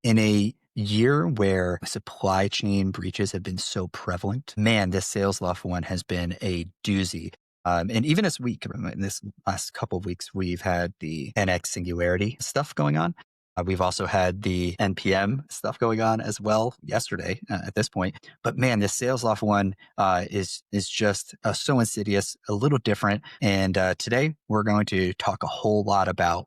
In a year where supply chain breaches have been so prevalent, man, this Salesloft one has been a doozy. And even this week, in this last couple of weeks, we've had the NX Singularity stuff going on. We've also had the NPM stuff going on as well yesterday at this point. But man, this Salesloft one is just so insidious, a little different. And today we're going to talk a whole lot about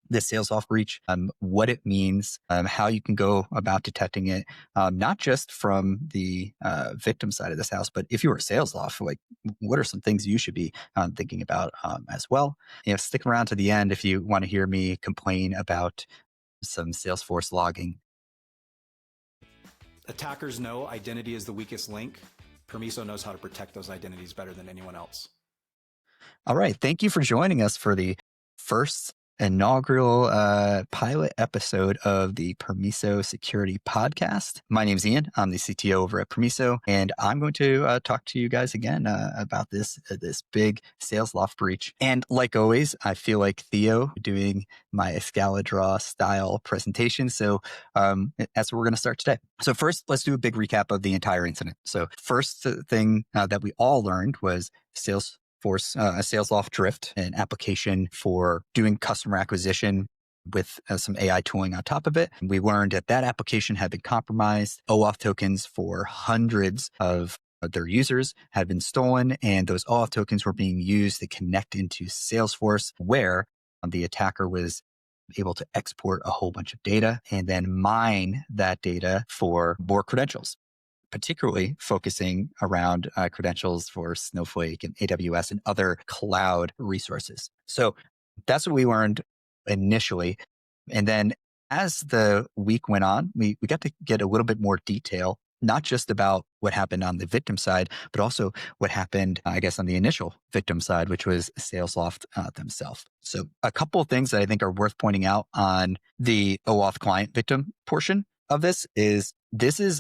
the Salesloft breach, what it means, how you can go about detecting it, not just from the victim side of this house, but if you were Salesloft, like what are some things you should be thinking about as well? Stick around to the end if you want to hear me complain about some Salesforce logging. Attackers know identity is the weakest link. Permiso knows how to protect those identities better than anyone else. All right. Thank you for joining us for the first inaugural pilot episode of the Permiso Security Podcast. My name's Ian. I'm the CTO over at Permiso, and I'm going to talk to you guys again about this big Salesloft breach. And like always, I feel like Theo doing my Excalibur style presentation. So that's where we're going to start today. So first, let's do a big recap of the entire incident. So first thing that we all learned was Salesforce, a Salesloft drift, an application for doing customer acquisition with some AI tooling on top of it. We learned that application had been compromised. OAuth tokens for hundreds of their users had been stolen, and those OAuth tokens were being used to connect into Salesforce, where the attacker was able to export a whole bunch of data and then mine that data for more credentials, particularly focusing around credentials for Snowflake and AWS and other cloud resources. So that's what we learned initially. And then as the week went on, we got to get a little bit more detail, not just about what happened on the victim side, but also what happened, I guess, on the initial victim side, which was Salesloft themselves. So a couple of things that I think are worth pointing out on the OAuth client victim portion of this is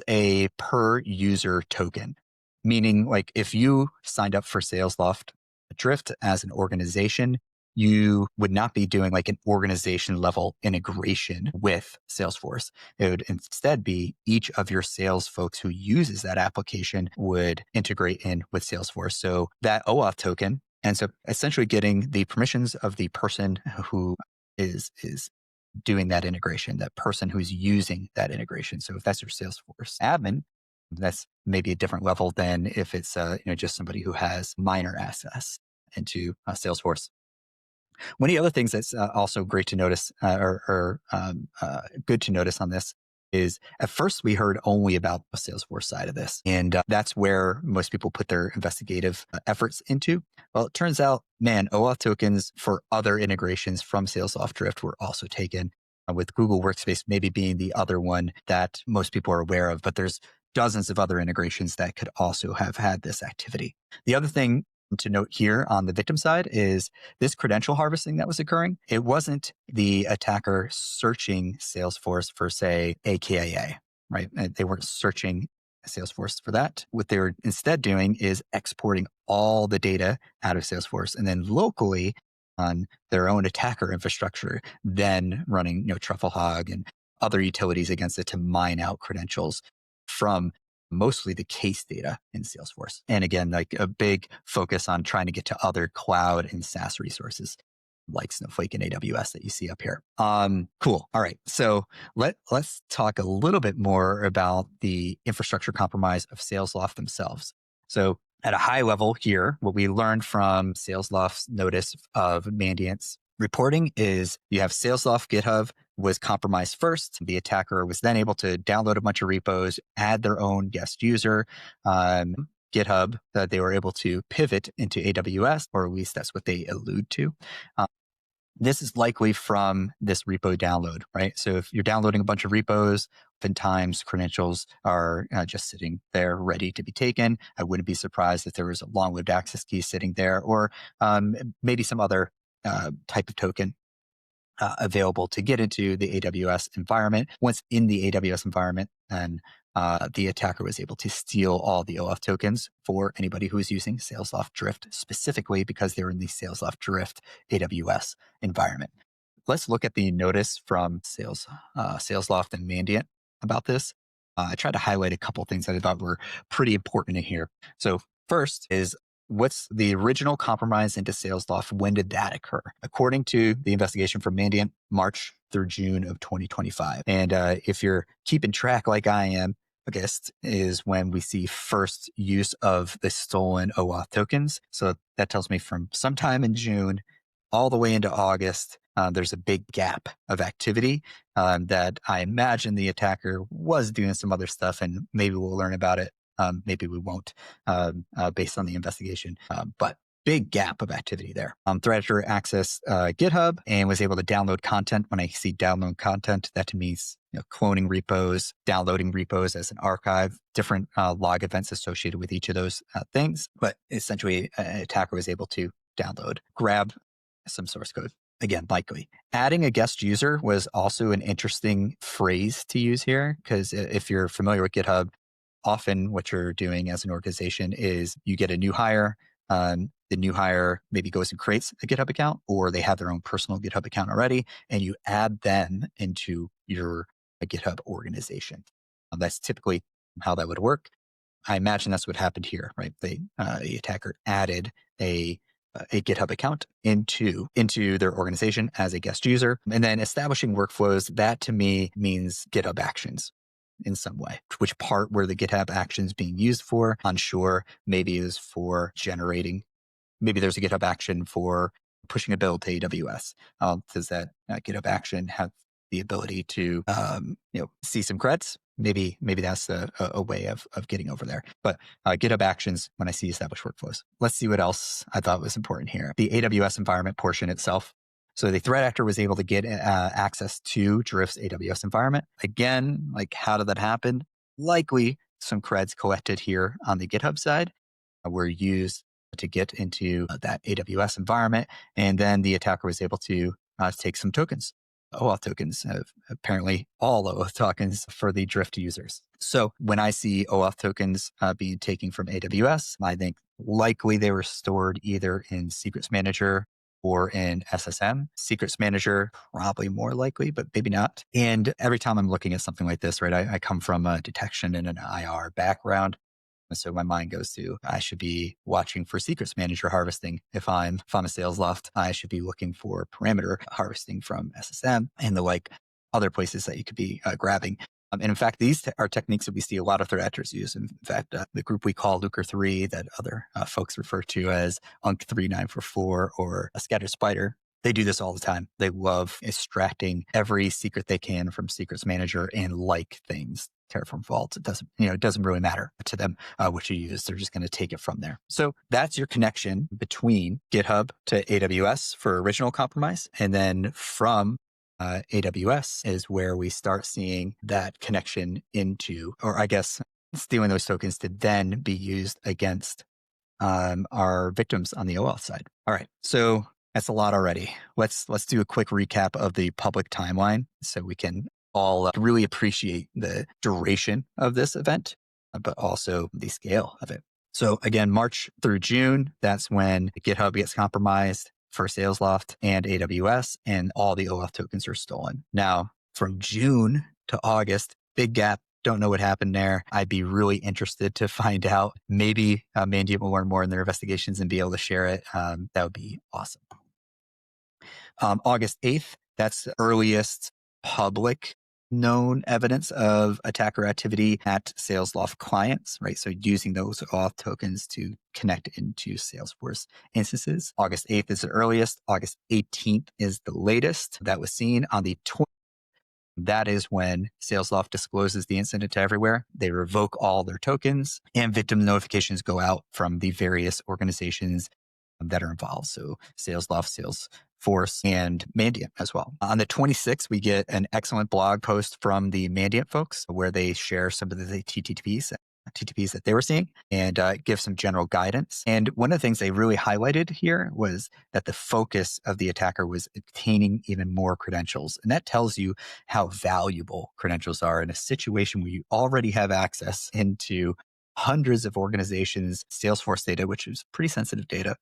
a per user token, meaning like if you signed up for Salesloft Drift as an organization, you would not be doing like an organization level integration with Salesforce. It would instead be each of your sales folks who uses that application would integrate in with Salesforce. So that OAuth token ends up essentially getting the permissions of the person who is doing that integration, that person who's using that integration. So if that's your Salesforce admin, that's maybe a different level than if it's just somebody who has minor access into Salesforce. One of the other things that's also great to notice or good to notice on this is at first we heard only about the Salesforce side of this. And that's where most people put their investigative efforts into. Well, it turns out, man, OAuth tokens for other integrations from Salesloft Drift were also taken, with Google Workspace maybe being the other one that most people are aware of. But there's dozens of other integrations that could also have had this activity. The other thing to note here on the victim side is this credential harvesting that was occurring. It wasn't the attacker searching Salesforce for, say, AKA, right? They weren't searching Salesforce for that. What they were instead doing is exporting all the data out of Salesforce and then locally on their own attacker infrastructure, then running, Trufflehog and other utilities against it to mine out credentials from mostly the case data in Salesforce. And again, like a big focus on trying to get to other cloud and SaaS resources like Snowflake and AWS that you see up here. Cool. All right. So let's talk a little bit more about the infrastructure compromise of Salesloft themselves. So at a high level here, what we learned from Salesloft's notice of Mandiant's reporting is you have Salesloft GitHub was compromised first. The attacker was then able to download a bunch of repos, add their own guest user, GitHub, that they were able to pivot into AWS, or at least that's what they allude to. This is likely from this repo download, right? So if you're downloading a bunch of repos, oftentimes credentials are just sitting there ready to be taken. I wouldn't be surprised if there was a long-lived access key sitting there, or maybe some other type of token available to get into the AWS environment. Once in the AWS environment, then the attacker was able to steal all the OAuth tokens for anybody who was using Salesloft Drift, specifically because they were in the Salesloft Drift AWS environment. let's look at the notice from Salesloft and Mandiant about this. I tried to highlight a couple things that I thought were pretty important in here. So first is, what's the original compromise into Salesloft? When did that occur? According to the investigation from Mandiant, March through June of 2025. And if you're keeping track like I am, August is when we see first use of the stolen OAuth tokens. So that tells me from sometime in June all the way into August, there's a big gap of activity that I imagine the attacker was doing some other stuff, and maybe we'll learn about it. Maybe we won't, based on the investigation. But big gap of activity there. Threat actor accessed GitHub and was able to download content. When I see download content, that means cloning repos, downloading repos as an archive, different log events associated with each of those things. But essentially, an attacker was able to download, grab some source code. Again, likely. Adding a guest user was also an interesting phrase to use here, because if you're familiar with GitHub, often what you're doing as an organization is you get a new hire. The new hire maybe goes and creates a GitHub account, or they have their own personal GitHub account already, and you add them into your GitHub organization. That's typically how that would work. I imagine that's what happened here, right? The attacker added a GitHub account into their organization as a guest user. And then establishing workflows, that to me means GitHub Actions in some way. Which part were the GitHub Actions being used for? Unsure. Maybe it was for generating. Maybe there's a GitHub action for pushing a build to AWS. Does that GitHub action have the ability to see some creds? Maybe that's a way of getting over there. But GitHub Actions, when I see established workflows. Let's see what else I thought was important here. The AWS environment portion itself. So the threat actor was able to get access to Drift's AWS environment. Again, like, how did that happen? Likely some creds collected here on the GitHub side were used to get into that AWS environment. And then the attacker was able to take some tokens. OAuth tokens, apparently all OAuth tokens for the Drift users. So when I see OAuth tokens being taken from AWS, I think likely they were stored either in Secrets Manager or in SSM. Secrets Manager, probably more likely, but maybe not. And every time I'm looking at something like this, right, I come from a detection and an IR background. And so my mind goes to, I should be watching for Secrets Manager harvesting. If I'm a Salesloft, I should be looking for parameter harvesting from SSM and the like other places that you could be grabbing. And in fact, these are techniques that we see a lot of threat actors use. In fact, the group we call Lucre 3, that other folks refer to as UNC 3944 or a Scatter Spider, they do this all the time. They love extracting every secret they can from Secrets Manager and like things. Terraform Vault, it doesn't really matter to them what you use. They're just going to take it from there. So that's your connection between GitHub to AWS for original compromise. And then from AWS is where we start seeing that connection into, or I guess stealing those tokens to then be used against our victims on the OAuth side. All right. So that's a lot already. Let's do a quick recap of the public timeline so we can all really appreciate the duration of this event, but also the scale of it. So again, March through June, that's when GitHub gets compromised for Salesloft and AWS, and all the OAuth tokens are stolen. Now, from June to August, big gap. Don't know what happened there. I'd be really interested to find out. Maybe Mandiant will learn more in their investigations and be able to share it. That would be awesome. August 8th, that's the earliest public known evidence of attacker activity at Salesloft clients, right? So using those auth tokens to connect into Salesforce instances. August 8th is the earliest. August 18th is the latest that was seen. On the 20th, that is when Salesloft discloses the incident to everywhere. They revoke all their tokens and victim notifications go out from the various organizations that are involved. So Salesloft, Salesforce, and Mandiant as well. On the 26th, we get an excellent blog post from the Mandiant folks where they share some of the TTPs that they were seeing and give some general guidance. And one of the things they really highlighted here was that the focus of the attacker was obtaining even more credentials. And that tells you how valuable credentials are in a situation where you already have access into hundreds of organizations' Salesforce data, which is pretty sensitive data.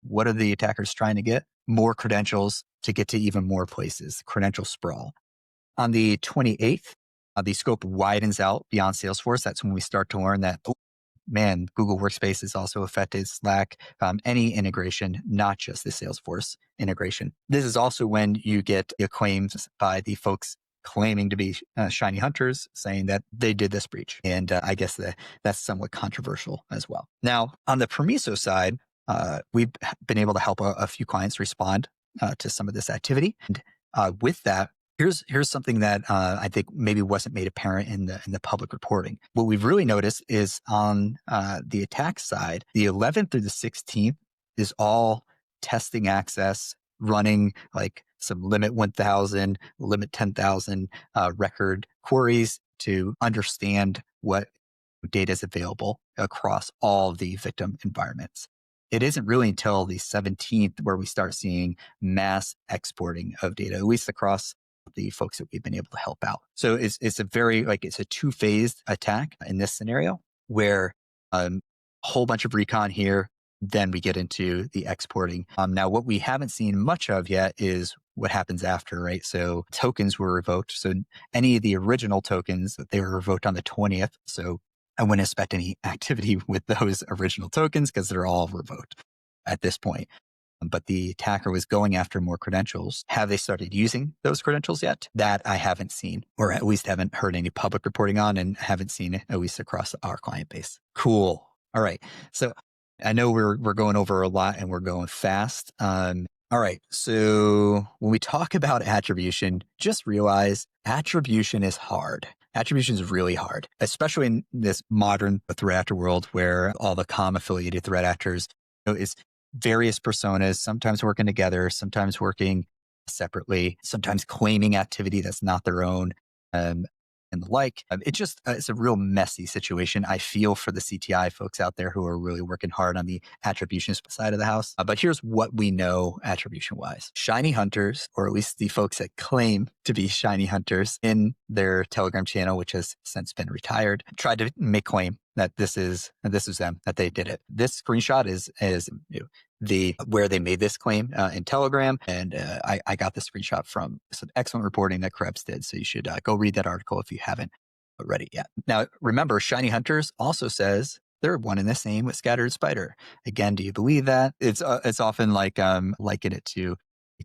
What are the attackers trying to get? More credentials to get to even more places, credential sprawl. On the 28th, the scope widens out beyond Salesforce. That's when we start to learn that, oh, man, Google Workspace is also affected, Slack, any integration, not just the Salesforce integration. This is also when you get claims by the folks claiming to be shiny hunters saying that they did this breach. And I guess that's somewhat controversial as well. Now, on the Permiso side, we've been able to help a few clients respond to some of this activity. And with that, here's something that I think maybe wasn't made apparent in the public reporting. What we've really noticed is on the attack side, the 11th through the 16th is all testing access, running like some limit 1,000, limit 10,000 record queries to understand what data is available across all the victim environments. It isn't really until the 17th where we start seeing mass exporting of data, at least across the folks that we've been able to help out. So it's a two-phased attack in this scenario where a whole bunch of recon here, then we get into the exporting. Now, what we haven't seen much of yet is what happens after, right? So tokens were revoked. So any of the original tokens, they were revoked on the 20th. So I wouldn't expect any activity with those original tokens because they're all revoked at this point. But the attacker was going after more credentials. Have they started using those credentials yet? That I haven't seen, or at least haven't heard any public reporting on, and haven't seen it, at least across our client base. Cool. All right. So I know we're going over a lot and we're going fast. All right. So when we talk about attribution, just realize attribution is hard. Attribution is really hard, especially in this modern threat actor world where all the COM affiliated threat actors is various personas, sometimes working together, sometimes working separately, sometimes claiming activity that's not their own, and the like. It's a real messy situation. I feel for the CTI folks out there who are really working hard on the attribution side of the house. But here's what we know attribution wise. Shiny hunters, or at least the folks that claim to be shiny hunters in their Telegram channel, which has since been retired, tried to make claim that this is them, that they did it. This screenshot is where they made this claim in Telegram, and I got the screenshot from some excellent reporting that Krebs did. So you should go read that article if you haven't read it yet. Now, remember, Shiny Hunters also says they're one and the same with Scattered Spider. Again, do you believe that? It's often like liken it to,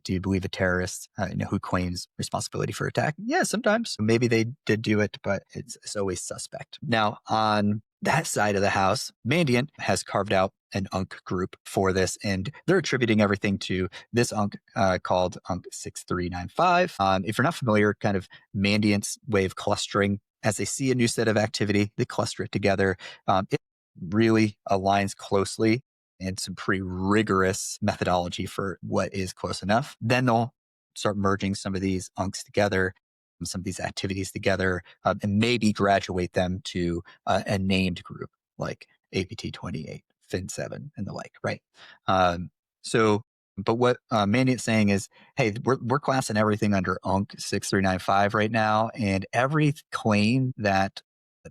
do you believe a terrorist who claims responsibility for attack? Yeah, sometimes. Maybe they did do it, but it's always suspect. Now, on that side of the house, Mandiant has carved out an UNC group for this, and they're attributing everything to this UNC called UNC 6395. If you're not familiar, kind of Mandiant's way of clustering, as they see a new set of activity, they cluster it together. It really aligns closely and some pretty rigorous methodology for what is close enough. Then they'll start merging some of these UNCs together, some of these activities together, and maybe graduate them to a named group like APT 28, Fin 7, and the like, right? But what Mandiant's saying is, hey, we're classing everything under UNC 6395 right now, and every claim that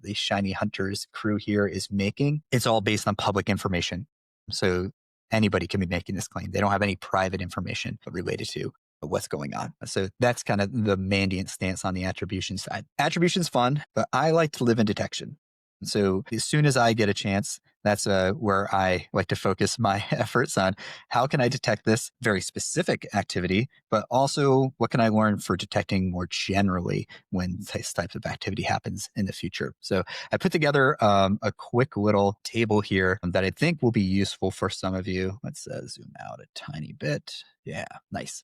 the Shiny Hunters crew here is making, it's all based on public information. So anybody can be making this claim. They don't have any private information related to what's going on. So that's kind of the Mandiant stance on the attribution side. Attribution's fun, but I like to live in detection. So as soon as I get a chance, that's where I like to focus my efforts on how can I detect this very specific activity, but also what can I learn for detecting more generally when this type of activity happens in the future. So I put together a quick little table here that I think will be useful for some of you. Let's zoom out a tiny bit. Yeah, nice.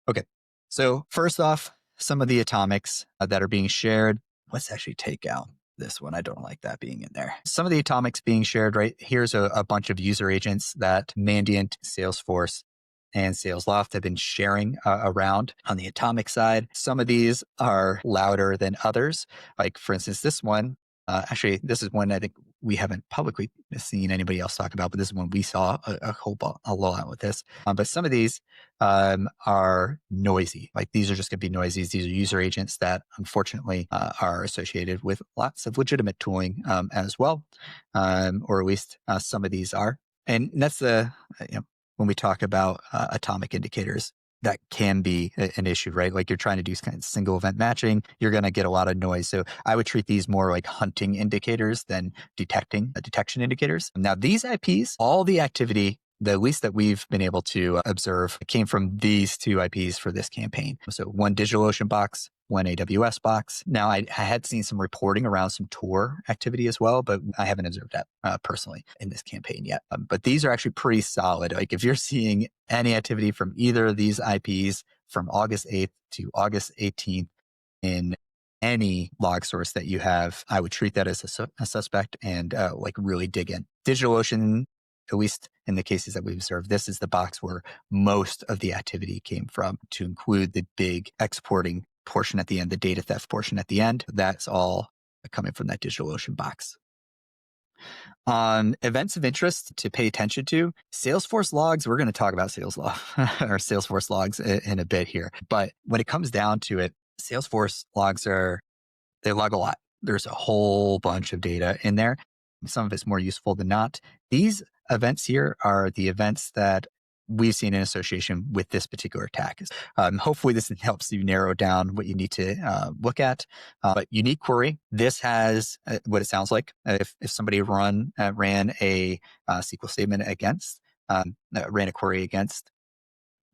Okay, so first off, some of the atomics that are being shared. Let's actually take out this one. I don't like that being in there. Some of the atomics being shared, right? Here's a bunch of user agents that Mandiant, Salesforce, and Salesloft have been sharing around on the atomic side. Some of these are louder than others. Like, for instance, this one, actually, this is one I think we haven't publicly seen anybody else talk about, but this is one we saw a lot with this. But some of these are noisy. Like, these are just going to be noisy. These are user agents that unfortunately are associated with lots of legitimate tooling as well, or at least some of these are. And that's when we talk about atomic indicators, that can be an issue, right? Like you're trying to do kind of single event matching, you're going to get a lot of noise. So I would treat these more like hunting indicators than detection indicators. Now these IPs, all the activity, the least that we've been able to observe, came from these two IPs for this campaign. So one DigitalOcean box, one AWS box. Now, I had seen some reporting around some Tor activity as well, but I haven't observed that personally in this campaign yet. But these are actually pretty solid. Like if you're seeing any activity from either of these IPs from August 8th to August 18th in any log source that you have, I would treat that as a suspect and like really dig in. DigitalOcean, at least in the cases that we've observed, this is the box where most of the activity came from, to include the big exporting portion at the end, the data theft portion at the end. That's all coming from that DigitalOcean box. On events of interest to pay attention to, Salesforce logs, we're going to talk about Salesloft or Salesforce logs in a bit here. But when it comes down to it, Salesforce logs they log a lot. There's a whole bunch of data in there. Some of it's more useful than not. These events here are the events that we've seen in association with this particular attack. Hopefully this helps you narrow down what you need to look at. But unique query, this has what it sounds like. If somebody ran a SQL statement against, ran a query against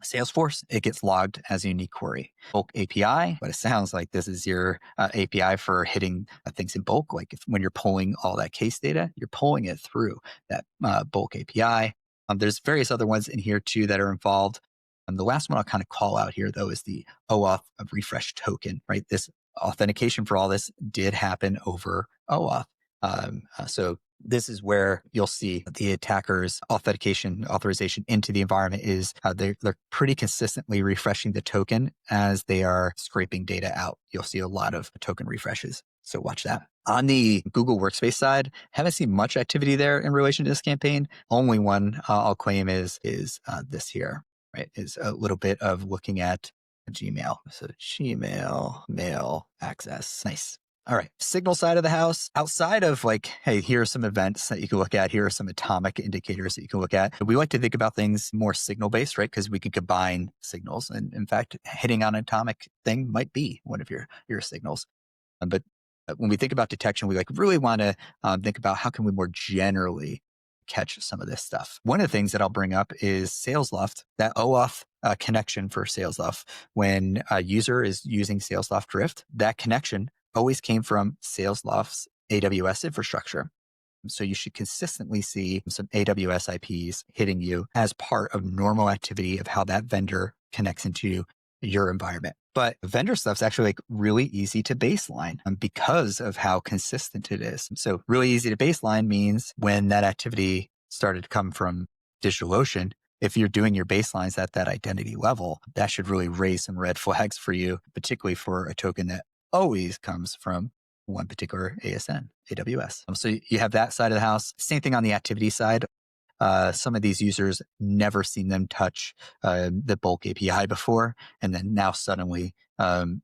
Salesforce, it gets logged as a unique query. Bulk API, but it sounds like this is your API for hitting things in bulk. Like when you're pulling all that case data, you're pulling it through that bulk API. There's various other ones in here too that are involved. The last one I'll kind of call out here though is the OAuth of refresh token, right? This authentication for all this did happen over OAuth. So this is where you'll see the attacker's authorization into the environment is they're pretty consistently refreshing the token as they are scraping data out. You'll see a lot of token refreshes. So watch that. On the Google Workspace side, haven't seen much activity there in relation to this campaign. Only one I'll claim is this here, right? Is a little bit of looking at Gmail. So Gmail, mail, access. Nice. All right. Signal side of the house, outside of like, hey, here are some events that you can look at. Here are some atomic indicators that you can look at. We like to think about things more signal based, right? Because we can combine signals. And in fact, hitting on an atomic thing might be one of your signals. But when we think about detection, we like really want to think about how can we more generally catch some of this stuff. One of the things that I'll bring up is Salesloft, that OAuth connection for Salesloft. When a user is using Salesloft Drift, that connection always came from Salesloft's AWS infrastructure. So you should consistently see some AWS IPs hitting you as part of normal activity of how that vendor connects into your environment. But vendor stuff's actually like really easy to baseline because of how consistent it is. So really easy to baseline means when that activity started to come from DigitalOcean, if you're doing your baselines at that identity level, that should really raise some red flags for you, particularly for a token that always comes from one particular ASN, AWS. So you have that side of the house. Same thing on the activity side. Some of these users never seen them touch the bulk API before, and then now suddenly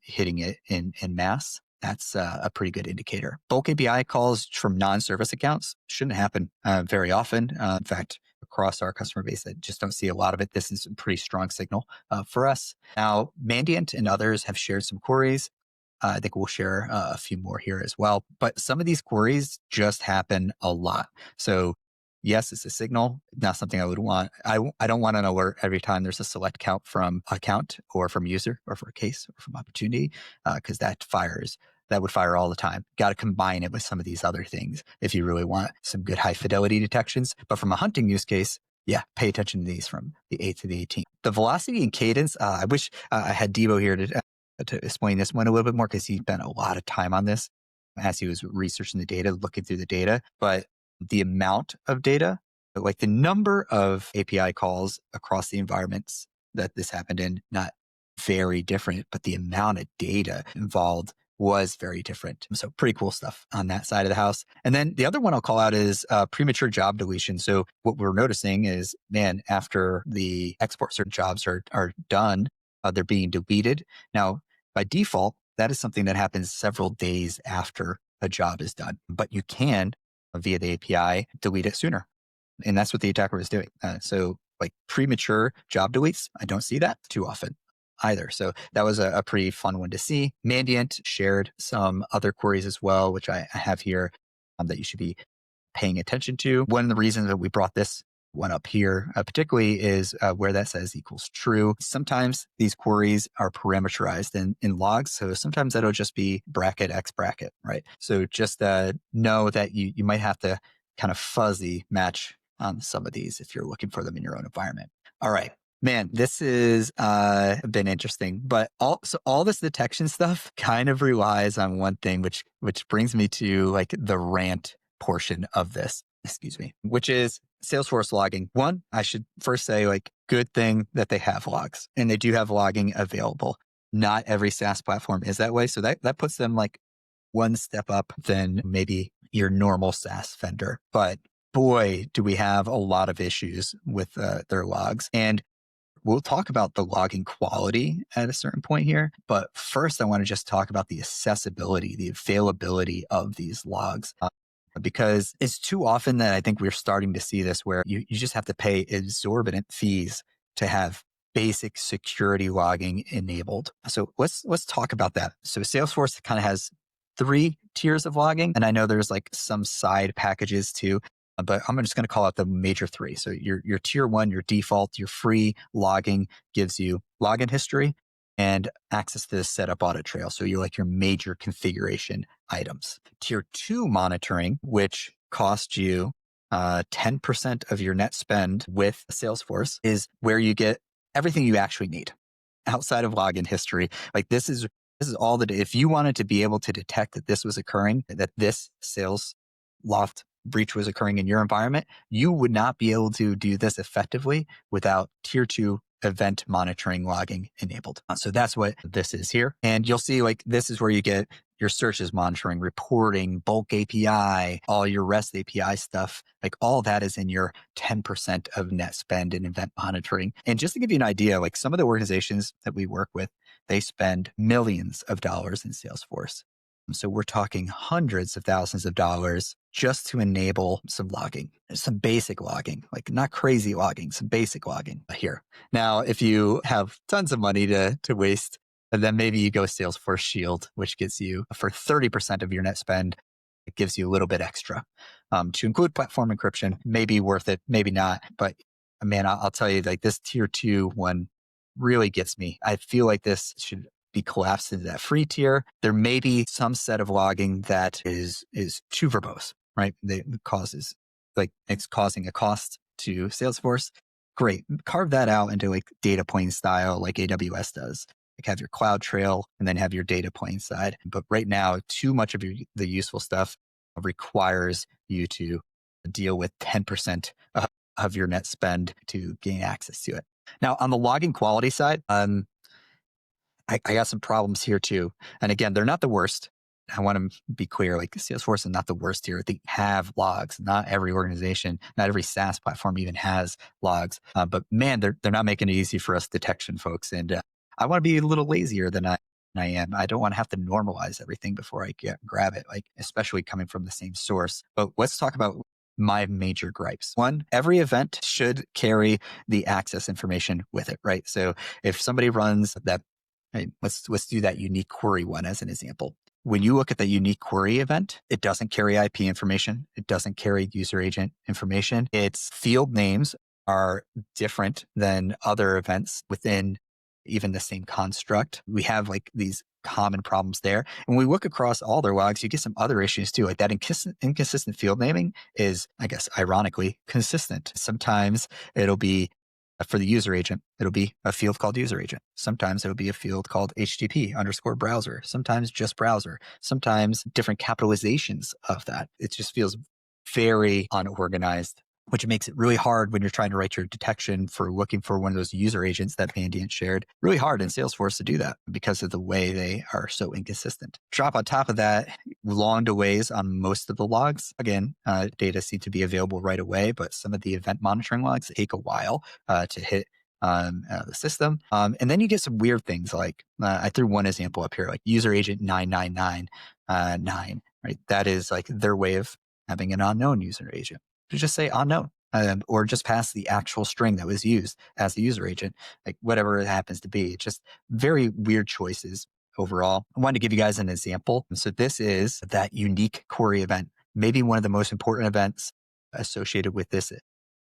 hitting it in mass. That's a pretty good indicator. Bulk API calls from non-service accounts shouldn't happen very often. In fact, across our customer base, I just don't see a lot of it. This is a pretty strong signal for us. Now, Mandiant and others have shared some queries. I think we'll share a few more here as well. But some of these queries just happen a lot. So yes, it's a signal, not something I would want. I don't want an alert every time there's a select count from account or from user or for a case or from opportunity, because that would fire all the time. Got to combine it with some of these other things if you really want some good high fidelity detections. But from a hunting use case, yeah, pay attention to these from the 8th to the 18th. The velocity and cadence, I wish I had Debo here to explain this one a little bit more because he spent a lot of time on this as he was researching the data, looking through the data. But the amount of data, like the number of API calls across the environments that this happened in, not very different, but the amount of data involved was very different. So pretty cool stuff on that side of the house. And then the other one I'll call out is premature job deletion. So what we're noticing is, man, after the export certain jobs are done, they're being deleted. Now, by default, that is something that happens several days after a job is done, but you can, via the API, delete it sooner. And that's what the attacker was doing. So like premature job deletes, I don't see that too often either. So that was a pretty fun one to see. Mandiant shared some other queries as well, which I have here that you should be paying attention to. One of the reasons that we brought this one up here, particularly is where that says equals true. Sometimes these queries are parameterized in logs. So sometimes that'll just be bracket X bracket, right? So just know that you might have to kind of fuzzy match on some of these if you're looking for them in your own environment. All right. Man, this has been interesting, but all this detection stuff kind of relies on one thing, which brings me to like the rant portion of this, which is Salesforce logging. One, I should first say like good thing that they have logs and they do have logging available. Not every SaaS platform is that way. So that puts them like one step up than maybe your normal SaaS vendor. But boy, do we have a lot of issues with their logs. And we'll talk about the logging quality at a certain point here. But first, I want to just talk about the accessibility, the availability of these logs. Because it's too often that I think we're starting to see this where you just have to pay exorbitant fees to have basic security logging enabled. So let's talk about that. So Salesforce kind of has 3 tiers of logging. And I know there's like some side packages too, but I'm just going to call out the major 3. So your tier 1, your default, your free logging gives you login history and access to the setup audit trail. So you're like your major configuration items. Tier 2 monitoring, which costs you 10% of your net spend with Salesforce, is where you get everything you actually need outside of login history. Like this is all that if you wanted to be able to detect that this was occurring, that this Salesloft breach was occurring in your environment, you would not be able to do this effectively without tier 2 event monitoring logging enabled. So that's what this is here. And you'll see like this is where you get your searches monitoring, reporting, bulk API, all your REST API stuff. Like all that is in your 10% of net spend in event monitoring. And just to give you an idea, like some of the organizations that we work with, they spend millions of dollars in Salesforce. So we're talking hundreds of thousands of dollars just to enable some logging, some basic logging, like not crazy logging, some basic logging here. Now, if you have tons of money to waste, and then maybe you go Salesforce Shield, which gets you for 30% of your net spend, it gives you a little bit extra. To include platform encryption, maybe worth it, maybe not. But man, I'll tell you, like this tier 2 one really gets me. I feel like this should be collapsed into that free tier. There may be some set of logging that is too verbose, right? It's causing a cost to Salesforce. Great. Carve that out into like data plane style, like AWS does. Like have your cloud trail and then have your data plane side. But right now, too much of the useful stuff requires you to deal with 10% of your net spend to gain access to it. Now, on the logging quality side, I got some problems here too. And again, they're not the worst. I want to be clear, like Salesforce is not the worst here. They have logs. Not every organization, not every SaaS platform even has logs. But man, they're not making it easy for us detection folks. And I want to be a little lazier than I am. I don't want to have to normalize everything before I grab it, like especially coming from the same source. But let's talk about my major gripes. One, every event should carry the access information with it, right? So if somebody runs that, right, let's do that unique query one as an example. When you look at the unique query event, it doesn't carry IP information. It doesn't carry user agent information. Its field names are different than other events within even the same construct. We have like these common problems there. And when we look across all their logs, you get some other issues too. Like that inconsistent field naming is, I guess, ironically consistent. Sometimes it'll be for the user agent, it'll be a field called user agent. Sometimes it'll be a field called HTTP_browser. Sometimes just browser. Sometimes different capitalizations of that. It just feels very unorganized, which makes it really hard when you're trying to write your detection for looking for one of those user agents that Mandiant shared. Really hard in Salesforce to do that because of the way they are so inconsistent. Drop on top of that, long delays on most of the logs. Again, data seem to be available right away, but some of the event monitoring logs take a while to hit the system. And then you get some weird things like, I threw one example up here, like user agent 9999, right? That is like their way of having an unknown user agent. To just say unknown. or just pass the actual string that was used as the user agent, like whatever it happens to be. It's just very weird choices overall. I wanted to give you guys an example. So this is that unique query event, maybe one of the most important events associated with this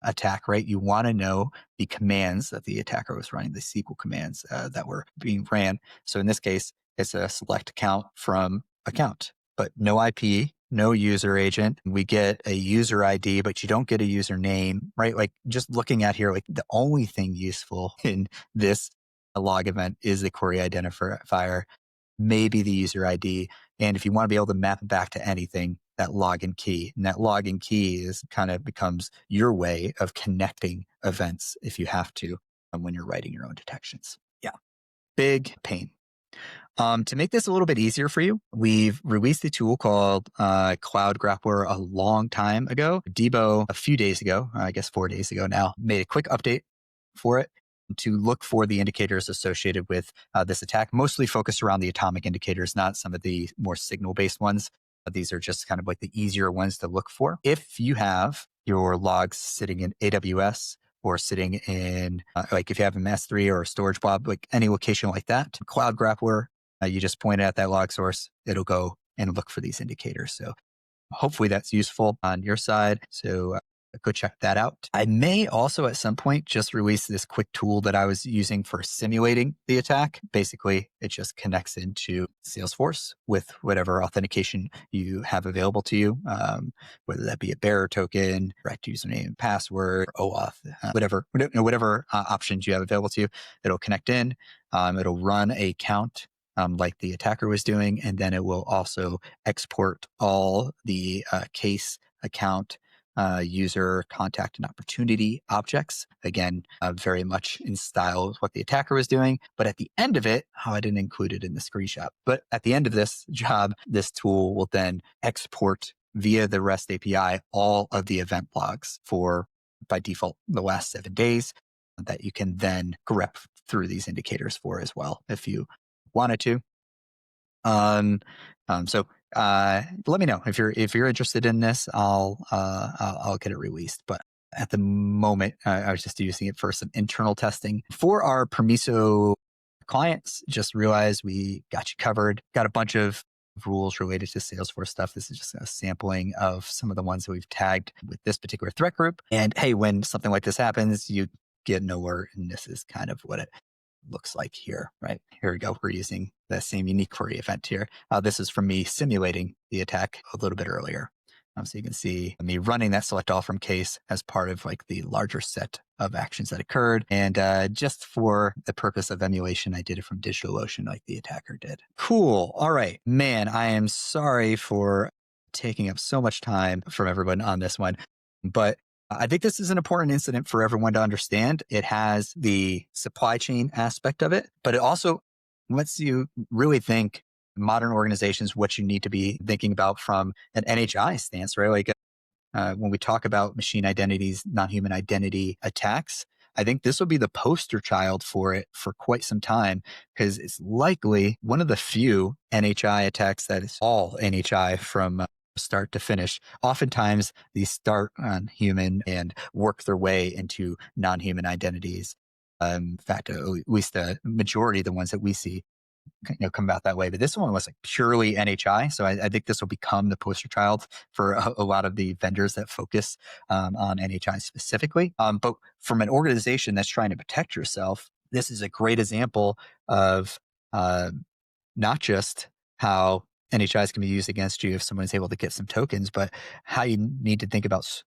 attack, right? You want to know the commands that the attacker was running, the SQL commands that were being ran. So in this case, it's a select account from account, but no IP, no user agent. We get a user ID, but you don't get a username, right? Like just looking at here, like the only thing useful in this log event is the query identifier, maybe the user ID. And if you want to be able to map it back to anything, that login key. And that login key is kind of becomes your way of connecting events if you have to when you're writing your own detections. Yeah. Big pain. To make this a little bit easier for you, we've released a tool called Cloud Grappler a long time ago. Debo, a few days ago, I guess 4 days ago now, made a quick update for it to look for the indicators associated with this attack, mostly focused around the atomic indicators, not some of the more signal-based ones. These are just kind of like the easier ones to look for. If you have your logs sitting in AWS or sitting in, like if you have an S3 or a storage blob, like any location like that, Cloud Grappler, you just point at that log source, it'll go and look for these indicators. So hopefully that's useful on your side. So go check that out. I may also at some point just release this quick tool that I was using for simulating the attack. Basically, it just connects into Salesforce with whatever authentication you have available to you, whether that be a bearer token, direct username and password, OAuth, whatever options you have available to you. It'll connect in. It'll run a count like the attacker was doing, and then it will also export all the case, account, user, contact, and opportunity objects. Again, very much in style with what the attacker was doing. But at the end of it, I didn't include it in the screenshot. But at the end of this job, this tool will then export via the REST API all of the event logs for, by default, the last 7 days that you can then grep through these indicators for as well if you wanted to. So let me know if you're interested in this. I'll get it released. But at the moment, I was just using it for some internal testing for our Permiso clients. Just realized we got you covered. Got a bunch of rules related to Salesforce stuff. This is just a sampling of some of the ones that we've tagged with this particular threat group. And hey, when something like this happens, you get nowhere, and this is kind of what it looks like here, right? Here we go. We're using the same unique query event here. This is from me simulating the attack a little bit earlier. So you can see me running that select all from case as part of like the larger set of actions that occurred. And just for the purpose of emulation, I did it from DigitalOcean like the attacker did. Cool. All right, man, I am sorry for taking up so much time from everyone on this one, but I think this is an important incident for everyone to understand. It has the supply chain aspect of it, but it also lets you really think modern organizations, what you need to be thinking about from an NHI stance, right? Like when we talk about machine identities, non-human identity attacks, I think this will be the poster child for it for quite some time, because it's likely one of the few NHI attacks that is all NHI from start to finish. Oftentimes these start on human and work their way into non-human identities. In fact, at least the majority of the ones that we see come about that way. But this one was like purely NHI. So I think this will become the poster child for a lot of the vendors that focus on NHI specifically. But from an organization that's trying to protect yourself, this is a great example of not just how NHIs can be used against you if someone is able to get some tokens, but how you need to think about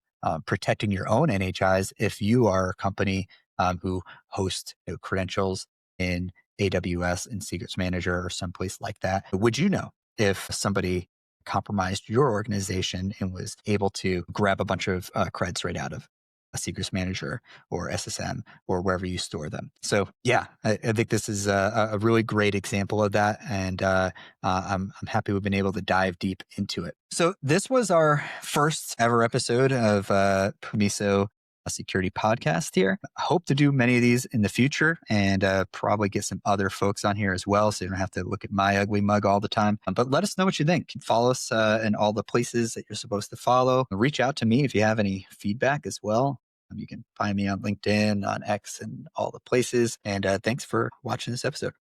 protecting your own NHIs if you are a company who hosts credentials in AWS and Secrets Manager or someplace like that. Would you know if somebody compromised your organization and was able to grab a bunch of creds right out of a Secrets Manager or SSM or wherever you store them? So yeah, I think this is a really great example of that. And I'm happy we've been able to dive deep into it. So this was our first ever episode of Permiso Security Podcast here. I hope to do many of these in the future and probably get some other folks on here as well, so you don't have to look at my ugly mug all the time. But let us know what you think. Follow us in all the places that you're supposed to follow. Reach out to me if you have any feedback as well. You can find me on LinkedIn, on X, and all the places. And thanks for watching this episode.